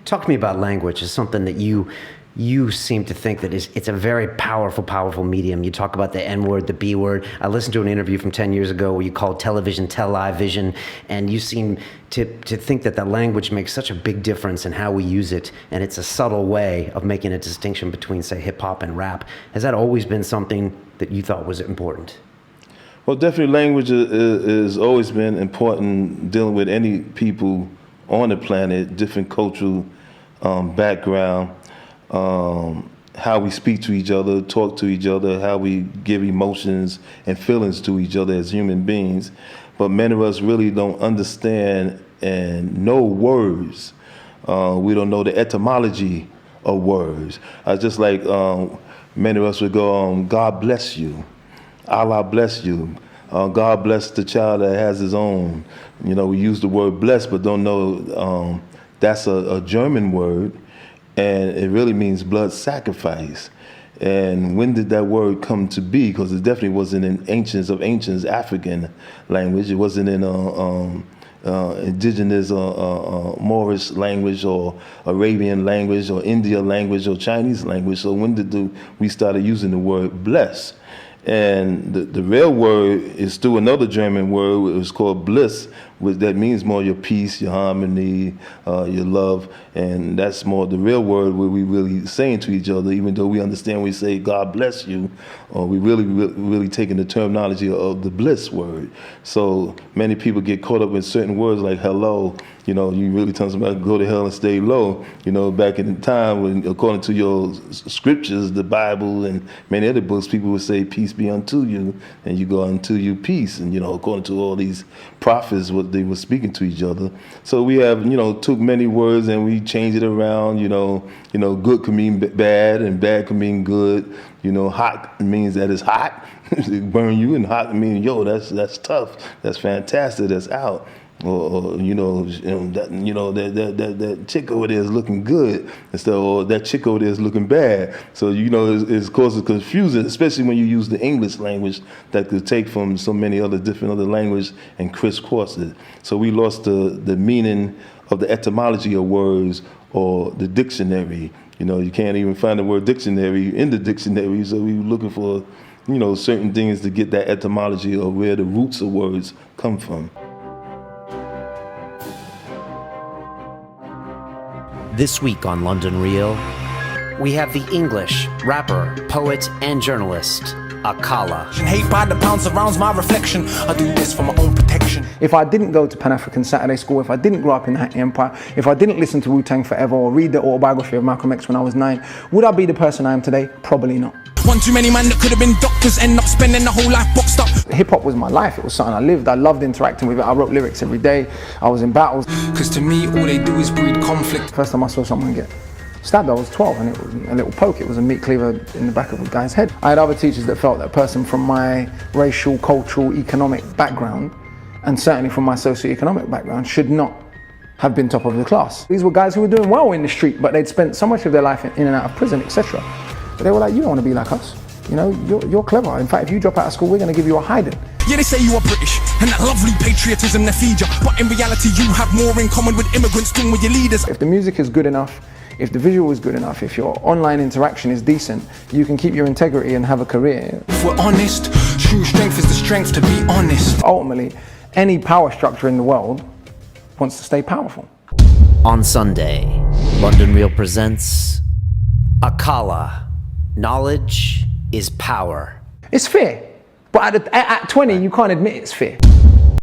Talk to me about language. It's something that you seem to think that it's a very powerful medium. You talk about the N word, the B word. I listened to an interview from 10 years ago where you called television tele-vision, and you seem to think that language makes such a big difference in how we use it, and it's a subtle way of making a distinction between, say, hip hop and rap. Has that always been something that you thought was important? Well, definitely language has always been important dealing with any people on the planet, different cultural background. How we speak to each other, talk to each other, how we give emotions and feelings to each other as human beings. But many of us really don't understand and know words. We don't know the etymology of words. Just like many of us would go, God bless you, Allah bless you, God bless the child that has his own. You know, we use the word bless, but don't know that's a German word. And it really means blood sacrifice. And when did that word come to be? Because it definitely wasn't in ancients of ancients African language. It wasn't in indigenous Moorish language or Arabian language or India language or Chinese language. So when did we started using the word bless? And the real word is through another German word. It was called bliss, which that means more your peace, your harmony, your love. And that's more the real word where we really saying to each other, even though we understand we say God bless you, or we really taking the terminology of the bliss word. So many people get caught up in certain words like hello. You know, you really tell somebody go to hell and stay low. You know, back in the time when, according to your scriptures, the Bible and many other books, people would say peace be unto you, and you go unto you peace. And, you know, according to all these prophets, what they were speaking to each other. So we have, you know, took many words and we changed it around. You know, good can mean bad and bad can mean good. You know, hot means that it's hot, it burn you, and hot means, yo, that's tough, that's fantastic, that's out. Or that chick over there is looking good, instead of that chick over there is looking bad. So it's causes confusion, especially when you use the English language that could take from so many different other languages and crisscross it. So we lost the meaning of the etymology of words or the dictionary. You can't even find the word dictionary in the dictionary. So we were looking for certain things to get that etymology of where the roots of words come from. This week on London Real, we have the English rapper, poet, and journalist, Akala. Hate by the pound surrounds my reflection. I do this for my own protection. If I didn't go to Pan-African Saturday School, if I didn't grow up in that empire, if I didn't listen to Wu-Tang Forever or read the autobiography of Malcolm X when I was 9, would I be the person I am today? Probably not. One too many man that could have been doctors, end up spending the whole life boxed up. Hip-hop was my life. It was something I lived. I loved interacting with it. I wrote lyrics every day. I was in battles. Cause to me, all they do is breed conflict. First time I saw someone get stabbed, I was 12, and it was a little poke. It was a meat cleaver in the back of a guy's head. I had other teachers that felt that a person from my racial, cultural, economic background, and certainly from my socio-economic background, should not have been top of the class. These were guys who were doing well in the street, but they'd spent so much of their life in and out of prison, etc. But they were like, you don't want to be like us. You're clever. In fact, if you drop out of school, we're going to give you a hiding. Yeah, they say you are British, and that lovely patriotism they feed you. But in reality, you have more in common with immigrants than with your leaders. If the music is good enough, if the visual is good enough, if your online interaction is decent, you can keep your integrity and have a career. If we're honest, true strength is the strength to be honest. Ultimately, any power structure in the world wants to stay powerful. On Sunday, London Real presents Akala. Knowledge is power. It's fear, but at 20, you can't admit it's fear.